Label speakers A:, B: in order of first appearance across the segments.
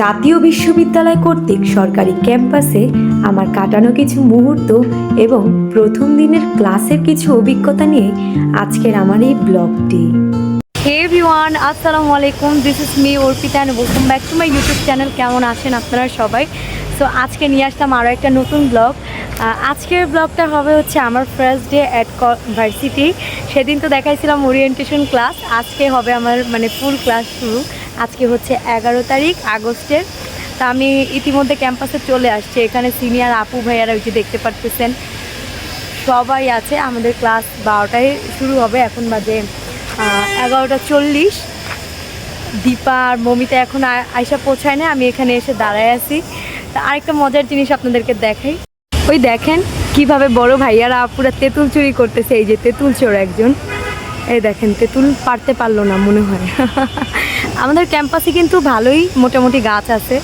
A: জাতীয় বিশ্ববিদ্যালয় কর্তৃক সরকারি ক্যাম্পাসে আমার কাটানো কিছু মুহূর্ত এবং প্রথম দিনের ক্লাসের কিছু অভিজ্ঞতা নিয়ে আজকের আমার এই ব্লগটি।
B: হে এভরিওয়ান, আসসালামু আলাইকুম। This is me Arpita and welcome back to my YouTube channel. কেমন আছেন আপনারা সবাই? সো আজকে নিয়ে আসলাম আরও একটা নতুন ব্লগ। আজকের ব্লগটা হবে হচ্ছে আমার ফার্স্ট ডে অ্যাট ভার্সিটি। সেদিন তো দেখাইছিলাম ওরিয়েন্টেশন ক্লাস, আজকে হবে আমার ফুল ক্লাস শুরু। আজকে হচ্ছে 11 তারিখ আগস্টের। তা আমি ইতিমধ্যে ক্যাম্পাসে চলে আসছি। এখানে সিনিয়র আপু ভাইয়ারা ওই যে দেখতে পারতেছেন সবাই আছে। আমাদের ক্লাস 12টায় শুরু হবে, এখন বাজে 11:40। দীপা আর মমিতা এখন আয়সা পৌঁছায় না, আমি এখানে এসে দাঁড়ায় আছি। তা আরেকটা মজার জিনিস আপনাদেরকে দেখাই। ওই দেখেন কিভাবে বড় ভাইয়ারা আপুরা তেঁতুল চুরি করতেছে। এই যে তেঁতুল চোর একজন, এই দেখেন তেঁতুল পারতে পারলো না মনে হয়। আমাদের ক্যাম্পাসে কিন্তু ভালোই মোটামুটি গাছ আছে।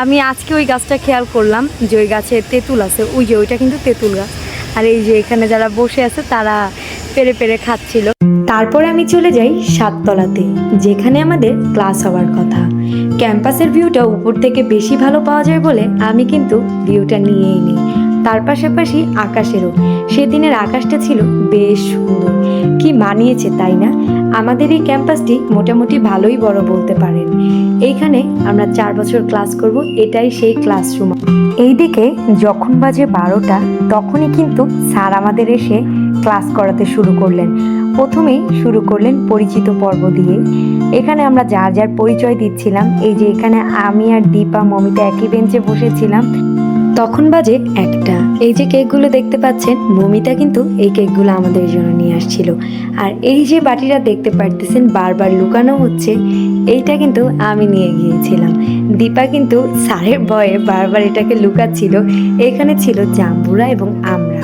B: আমি আজকে ওই গাছটা খেয়াল করলাম যে ওই গাছে তেঁতুল আছে, ওই যে ওইটা কিন্তু তেঁতুল গাছ। আর এই যে এখানে যারা বসে আছে তারা পেরে পেরে খাচ্ছিল।
A: তারপরে আমি চলে যাই 7 তলাতে, যেখানে আমাদের ক্লাস হওয়ার কথা। ক্যাম্পাসের ভিউটা উপর থেকে বেশি ভালো পাওয়া যায় বলে আমি কিন্তু ভিউটা নিয়েই নিই। তার পাশাপাশি আকাশেরও, সেদিনের আকাশটা ছিল বেশ সুন্দর। কি মানিয়েছে তাই না? আমাদের এই ক্যাম্পাসটি মোটামুটি ভালোই বড় বলতে পারেন। এইখানে আমরা 4 বছর ক্লাস করব, এটাই সেই ক্লাসরুম। এইদিকে যখন বাজে 12টা তখনই কিন্তু স্যার আমাদের এসে ক্লাস করাতে শুরু করলেন। প্রথমেই শুরু করলেন পরিচিত পর্ব দিয়ে। এখানে আমরা যার যার পরিচয় দিচ্ছিলাম। এই যে এখানে আমি আর দীপা মমিতা একই বেঞ্চে বসেছিলাম। তখন বাজে 1টা। এই যে কেকগুলো দেখতে পাচ্ছেন, মমিতা কিন্তু এই কেকগুলো আমাদের জন্য নিয়ে আসছিল। আর এই যে বাটিটা দেখতে পারতেছেন বারবার লুকানো হচ্ছে, এইটা কিন্তু আমি নিয়ে গিয়েছিলাম। দীপা কিন্তু স্যারের ভয়ে বারবার এটাকে লুকাচ্ছিল। এখানে ছিল জাম্বুরা এবং আমরা।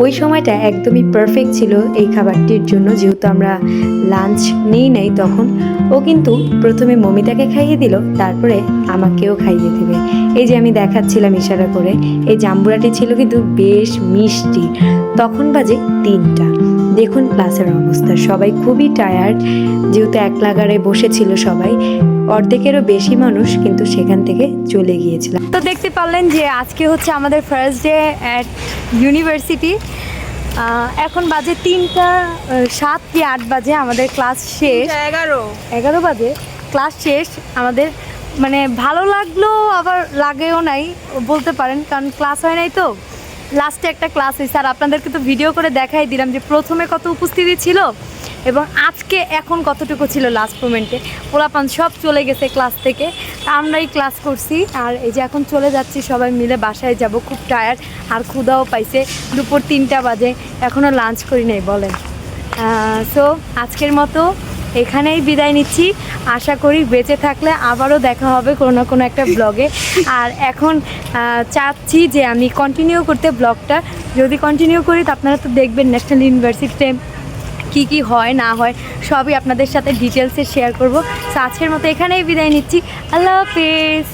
A: ওই সময়টা একদমই পারফেক্ট ছিল এই খাবারটির জন্য, যেহেতু আমরা লাঞ্চ নেই নাই তখন। ও কিন্তু প্রথমে মমিতাকে খাইয়ে দিল, তারপরে আমাকেও খাইয়ে দেবে। এই যে আমি দেখাচ্ছিলাম ইশারা করে, এই জাম্বুরাটি ছিল কিন্তু বেশ মিষ্টি। তখন বাজে 3টা। দেখুন ক্লাসের অবস্থা, সবাই খুবই টায়ার্ড, যেহেতু এক লাগারে বসেছিল সবাই। অর্ধেকেরও বেশি মানুষ কিন্তু সেখান থেকে চলে গিয়েছিল।
B: তো দেখতে পারলেন যে আজকে হচ্ছে আমাদের ফার্স্ট ডে অ্যাট ইউনিভার্সিটি। এখন বাজে 3:07 কি 8 বাজে, আমাদের ক্লাস শেষ। 11 বাজে ক্লাস শেষ আমাদের। ভালো লাগলো আবার লাগেও নাই বলতে পারেন, কারণ ক্লাস হয় নাই তো। লাস্টে একটা ক্লাস হয়েছে, আর আপনাদেরকে তো ভিডিও করে দেখাই দিলাম যে প্রথমে কত উপস্থিতি ছিল এবং আজকে এখন কতটুকু ছিল লাস্ট মোমেন্টে। পোলাপান সব চলে গেছে ক্লাস থেকে, আমরাই ক্লাস করছি। আর এই যে এখন চলে যাচ্ছি সবাই মিলে বাসায় যাব, খুব টায়ার্ড আর ক্ষুধাও পাইছে। দুপুর 3টা বাজে, এখনও লাঞ্চ করি নাই বলেন। সো আজকের মতো এখানেই বিদায় নিচ্ছি। আশা করি বেঁচে থাকলে আবারও দেখা হবে কোনো না কোনো একটা ব্লগে। আর এখন চাচ্ছি যে আমি কন্টিনিউ করতে ব্লগটা। যদি কন্টিনিউ করি তো আপনারা তো দেখবেন ন্যাশনাল ইউনিভার্সিটিতে কি কি হয় না হয় সবই আপনাদের সাথে ডিটেলসে শেয়ার করব। সো আজকের মতো এখানেই বিদায় নিচ্ছি। আল্লাহ হাফেজ।